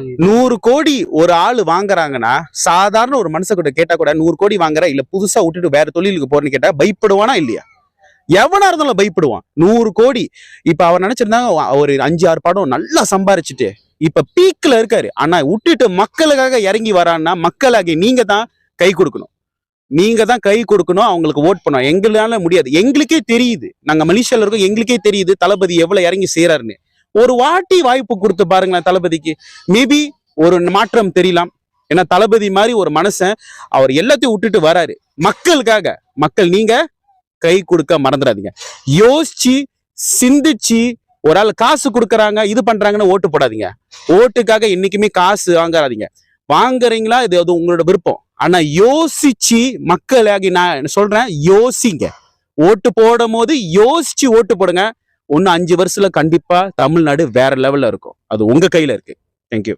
100 கோடி ஒரு ஆளு வாங்குறாங்கன்னா சாதாரண ஒரு மனுஷன் கிட்ட கேட்டா கூட 100 கோடி வாங்குற இல்ல புதுசா விட்டுட்டு வேற தொழிலுக்கு போறேன்னு கேட்டா பயப்படுவானா இல்லையா? எவனா இருந்தாலும் பயப்படுவான். 100 கோடி இப்ப அவர் நினைச்சிருந்தாங்க ஒரு 5-6 படம் நல்லா சம்பாரிச்சுட்டு இப்ப பீக்ல இருக்காரு. ஆனா விட்டுட்டு மக்களுக்காக இறங்கி வரான்னா மக்களாகி நீங்க தான் கை கொடுக்கணும். நீங்க தான் கை கொடுக்கணும், அவங்களுக்கு ஓட் பண்ணணும். எங்களால முடியாது. எங்களுக்கே தெரியுது, நாங்க மலேசியால இருக்கோம், எங்களுக்கே தெரியுது தளபதி எவ்வளவு இறங்கி செய்யறாருன்னு. ஒரு வாட்டி வாய்ப்பு கொடுத்து பாருங்களேன் தளபதிக்கு. மேபி ஒரு மாற்றம் தெரியலாம். ஏன்னா தளபதி மாதிரி ஒரு மனுஷன் அவர் எல்லாத்தையும் விட்டுட்டு வராரு மக்களுக்காக. மக்கள் நீங்க கை கொடுக்க மறந்துடாதீங்க. யோசிச்சு சிந்திச்சு ஒரு ஆள் காசு கொடுக்கறாங்க இது பண்றாங்கன்னு ஓட்டு போடாதீங்க. ஓட்டுக்காக என்னைக்குமே காசு வாங்காதீங்க. வாங்குறீங்களா இது அது உங்களோட விருப்பம். ஆனா யோசிச்சு மக்களாகி நான் சொல்றேன், யோசிங்க. ஓட்டு போடும் போது யோசிச்சு ஓட்டு போடுங்க. இன்னும் 5 வருஷத்துல கண்டிப்பா தமிழ்நாடு வேற லெவல்ல இருக்கும். அது உங்க கையில இருக்கு. தேங்க்யூ.